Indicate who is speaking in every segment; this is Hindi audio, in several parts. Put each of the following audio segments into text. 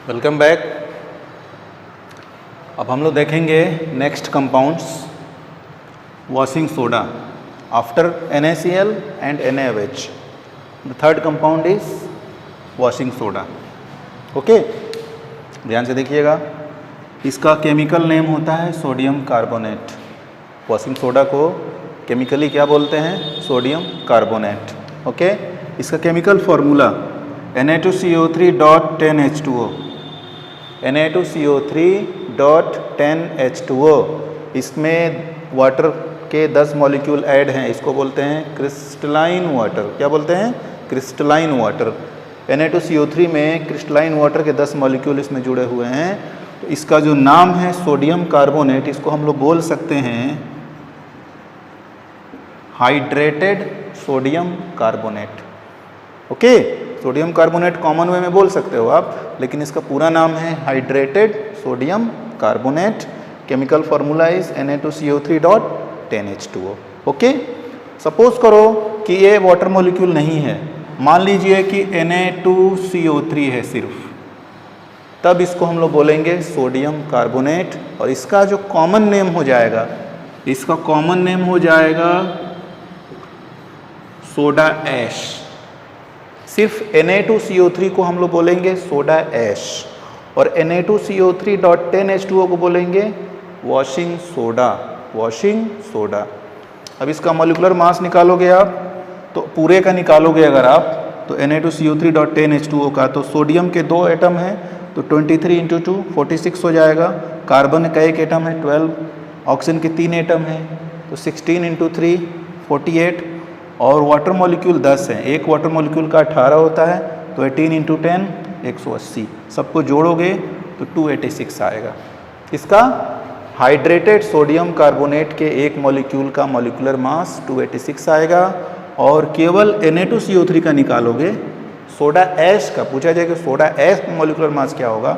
Speaker 1: Welcome back. अब हम लोग देखेंगे next compounds washing soda after NaCl and NaOH। The third compound is washing soda. Okay, ध्यान से देखिएगा। इसका केमिकल नेम होता है सोडियम कार्बोनेट। वॉशिंग सोडा को केमिकली क्या बोलते हैं? Sodium carbonate. ओके, इसका केमिकल फॉर्मूला Na2CO3.10H2O। Na2CO3.10H2O। इसमें वाटर के 10 मॉलिक्यूल ऐड हैं, इसको बोलते हैं क्रिस्टलाइन वाटर। क्या बोलते हैं? Crystalline water. Na2CO3 में क्रिस्टलाइन वाटर के 10 मॉलिक्यूल इसमें जुड़े हुए हैं। तो इसका जो नाम है सोडियम कार्बोनेट, इसको हम लोग बोल सकते हैं hydrated sodium carbonate. Okay, sodium carbonate common वे में बोल सकते हो आप, लेकिन इसका पूरा नाम है hydrated sodium carbonate. Chemical formula is Na2CO3.10H2O। Okay, suppose करो कि ये वाटर मॉलिक्यूल नहीं है, मान लीजिए कि Na2CO3 है सिर्फ, तब इसको हम लोग बोलेंगे सोडियम कार्बोनेट। और इसका जो कॉमन नेम हो जाएगा, इसका कॉमन नेम हो जाएगा सोडा ऐश। सिर्फ Na2CO3 को हम लोग बोलेंगे सोडा ऐश, और Na2CO3.10H2O को बोलेंगे वॉशिंग सोडा। Washing soda. अब इसका मॉलिक्यूलर मास निकालोगे आप, तो पूरे का निकालोगे अगर आप, तो Na2CO3.10H2O का, तो सोडियम के 2 एटम हैं, तो 23 × 2 46 हो जाएगा। कार्बन का 1 एटम है 12, ऑक्सीजन के 3 एटम हैं, तो 16 × 3 48, और वाटर मॉलिक्यूल 10 हैं। एक वाटर मॉलिक्यूल का 18 होता है, तो 18 × 10 180। सबको जोड़ोगे तो 286 आएगा। इसका हाइड्रेटेड सोडियम कार्बोनेट के एक मॉलिक्यूल का मॉलिक्यूलर मास 286 आएगा। और केवल Na2CO3 का निकालोगे, सोडा ऐश का पूछा जाएगा सोडा ऐश का मॉलिक्यूलर मास क्या होगा,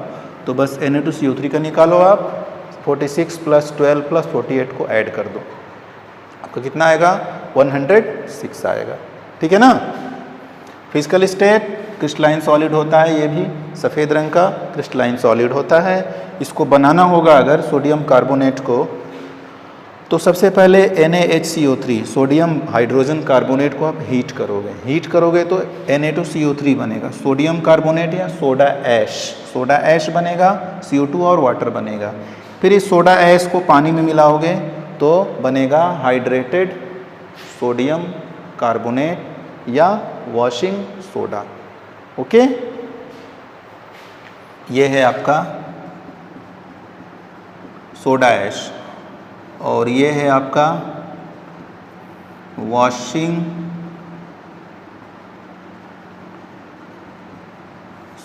Speaker 1: तो बस Na2CO3 का निकालो आप, 46 + 12 + 48 को ऐड कर दो, आपका कितना आएगा? 106 आएगा। ठीक है ना। फिजिकल स्टेट क्रिस्टलाइन सॉलिड होता है, ये भी सफ़ेद रंग का क्रिस्टलाइन सॉलिड होता है। इसको बनाना होगा अगर सोडियम कार्बोनेट को, तो सबसे पहले NaHCO3 सोडियम हाइड्रोजन कार्बोनेट को आप हीट करोगे तो Na2CO3 बनेगा, सोडियम कार्बोनेट या सोडा ऐश। सोडा ऐश बनेगा, CO2 और वाटर बनेगा। फिर इस सोडा ऐश को पानी में मिलाओगे तो बनेगा हाइड्रेटेड सोडियम कार्बोनेट या वॉशिंग सोडा। ओके, ये है आपका सोडा ऐश, और ये है आपका वॉशिंग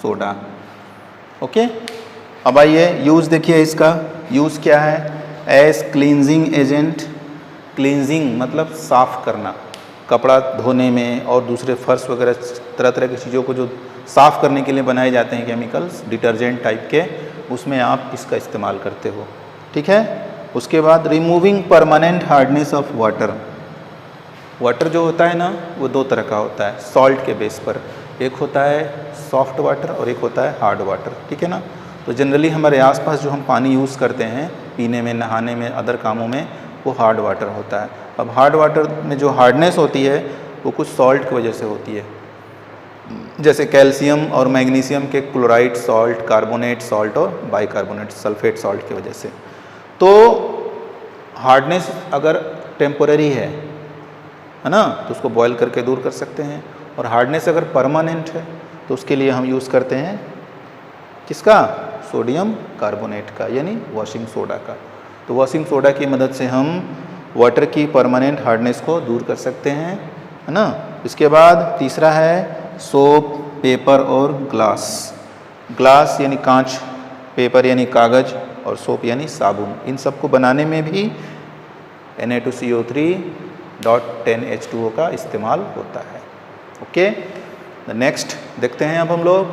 Speaker 1: सोडा। ओके, अब आइए यूज़ देखिए। इसका यूज़ क्या है? As cleansing agent. क्लींजिंग मतलब साफ़ करना, कपड़ा धोने में और दूसरे फर्श वगैरह तरह तरह की चीज़ों को जो साफ़ करने के लिए बनाए जाते हैं केमिकल्स, डिटर्जेंट टाइप के, उसमें आप इसका इस्तेमाल करते हो। ठीक है। उसके बाद removing permanent hardness of water. Water जो होता है ना, वो 2 तरह का होता है सॉल्ट के बेस पर। एक होता है सॉफ्ट वाटर और एक होता है हार्ड वाटर। ठीक है ना। तो जनरली हमारे आसपास जो हम पानी यूज़ करते हैं पीने में, नहाने में, अदर कामों में, वो हार्ड वाटर होता है। अब हार्ड वाटर में जो हार्डनेस होती है वो कुछ सॉल्ट की वजह से होती है, जैसे कैल्शियम और मैग्नीशियम के क्लोराइड सॉल्ट, कार्बोनेट सॉल्ट और बाइकार्बोनेट सल्फेट सॉल्ट की वजह से। तो हार्डनेस अगर टेम्पोररी है ना, तो उसको बॉयल करके दूर कर सकते हैं। और हार्डनेस अगर परमानेंट है तो उसके लिए हम यूज़ करते हैं किसका? सोडियम कार्बोनेट का, यानी वॉशिंग सोडा का। तो वॉशिंग सोडा की मदद से हम वाटर की परमानेंट हार्डनेस को दूर कर सकते हैं, है ना। इसके बाद तीसरा है सोप, पेपर और ग्लास। ग्लास यानी कांच, पेपर यानी कागज़, और सोप यानी साबुन। इन सब को बनाने में भी Na2CO3.10H2O का इस्तेमाल होता है। ओके, नेक्स्ट देखते हैं अब हम लोग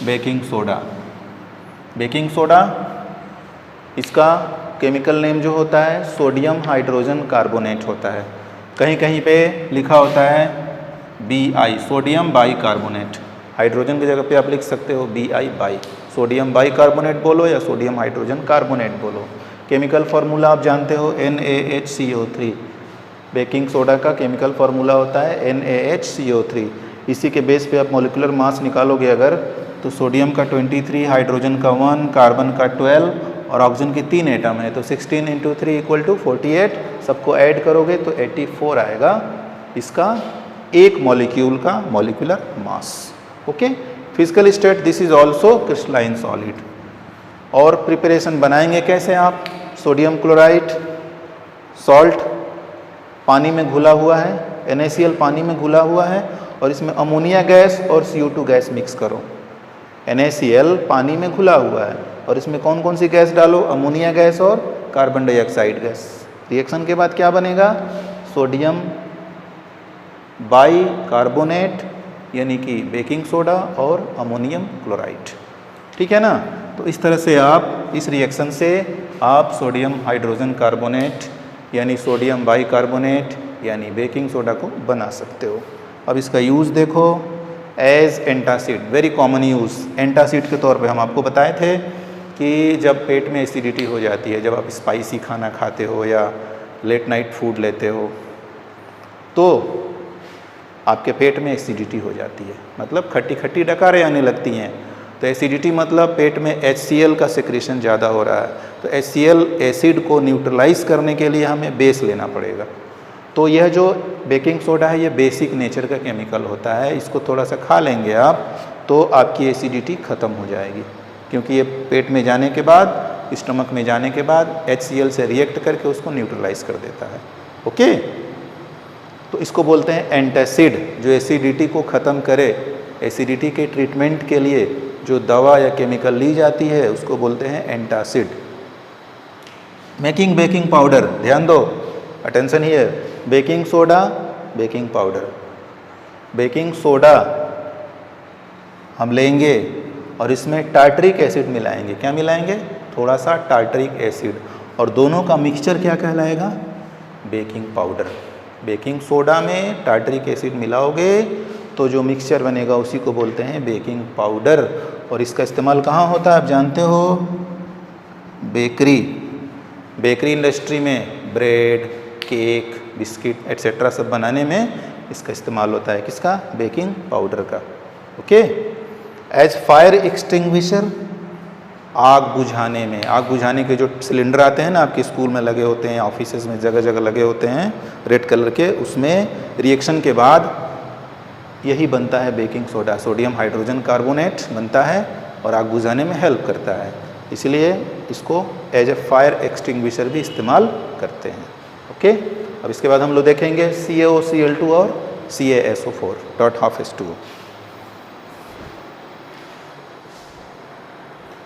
Speaker 1: बेकिंग सोडा। बेकिंग सोडा, इसका केमिकल नेम जो होता है सोडियम हाइड्रोजन कार्बोनेट होता है। कहीं कहीं पे लिखा होता है BI, सोडियम बाइकार्बोनेट। हाइड्रोजन की जगह पे आप लिख सकते हो Bi by, sodium by carbonate बोलो या सोडियम हाइड्रोजन कार्बोनेट बोलो। केमिकल फार्मूला आप जानते हो NaHCO3, बेकिंग सोडा का केमिकल फार्मूला होता है NaHCO3। इसी के बेस पे आप मॉलिक्यूलर मास निकालोगे अगर, तो सोडियम का 23, हाइड्रोजन का 1, कार्बन का 12 और ऑक्सीजन की 3 एटम है, तो 16 × 3 = 48। सबको ऐड करोगे तो 84 आएगा इसका एक मॉलिक्यूल का molecular mass. Okay, physical state this is also crystalline solid. और प्रिपरेशन बनाएंगे कैसे आप? सोडियम क्लोराइड सॉल्ट पानी में घुला हुआ है, NaCl पानी में घुला हुआ है और इसमें अमोनिया गैस और CO2 गैस मिक्स करो। NaCl पानी में घुला हुआ है और इसमें कौन कौन सी गैस डालो? अमोनिया गैस और कार्बन डाइऑक्साइड गैस। रिएक्शन के बाद क्या बनेगा? सोडियम बाई कार्बोनेट यानी कि बेकिंग सोडा और अमोनियम क्लोराइड। ठीक है ना? तो इस तरह से आप इस रिएक्शन से आप सोडियम हाइड्रोजन कार्बोनेट यानी सोडियम बाई कार्बोनेट यानी बेकिंग सोडा को बना सकते हो। अब इसका यूज़ देखो, as antacid, very common use. Antacid के तौर पे हम आपको बताए थे कि जब पेट में एसिडिटी हो जाती है, जब आप स्पाइसी खाना खाते हो या लेट नाइट फूड लेते हो, तो आपके पेट में एसिडिटी हो जाती है, मतलब खट्टी खट्टी डकारें आने लगती हैं। तो एसिडिटी मतलब पेट में HCl का सिक्रेशन ज़्यादा हो रहा है, तो HCl एसिड को न्यूट्रलाइज करने के लिए हमें बेस लेना पड़ेगा। तो यह जो बेकिंग सोडा है ये बेसिक नेचर का केमिकल होता है, इसको थोड़ा सा खा लेंगे आप तो आपकी एसिडिटी ख़त्म हो जाएगी, क्योंकि ये पेट में जाने के बाद, स्टमक में जाने के बाद HCl से रिएक्ट करके उसको न्यूट्रलाइज कर देता है। ओके, तो इसको बोलते हैं एंटासिड, जो एसिडिटी को ख़त्म करे। एसिडिटी के ट्रीटमेंट के लिए जो दवा या केमिकल ली जाती है उसको बोलते हैं एंटासिड। मेकिंग बेकिंग पाउडर, ध्यान दो, attention here. Baking soda, baking powder. Baking soda हम लेंगे और इसमें टार्टरिक एसिड मिलाएंगे। क्या मिलाएंगे? थोड़ा सा टार्टरिक एसिड, और दोनों का मिक्सचर क्या कहलाएगा? Baking powder. बेकिंग सोडा में टार्टरिक एसिड मिलाओगे तो जो मिक्सचर बनेगा उसी को बोलते हैं बेकिंग पाउडर। और इसका इस्तेमाल कहाँ होता है आप जानते हो? बेकरी, बेकरी इंडस्ट्री में ब्रेड, केक, बिस्किट एट्सेट्रा सब बनाने में इसका इस्तेमाल होता है। किसका? बेकिंग पाउडर का। ओके, एज फायर एक्सटिंग्विशर, आग बुझाने में। आग बुझाने के जो सिलेंडर आते हैं ना, आपके स्कूल में लगे होते हैं, ऑफिसेज में जगह जगह लगे होते हैं रेड कलर के, उसमें रिएक्शन के बाद यही बनता है baking soda. Sodium hydrogen carbonate बनता है और आग बुझाने में हेल्प करता है, इसलिए इसको एज ए फायर एक्सटिंग्विशर भी इस्तेमाल करते हैं। ओके, अब इसके बाद हम लोग देखेंगे CaOCl2 और CaSO4 .12H2O।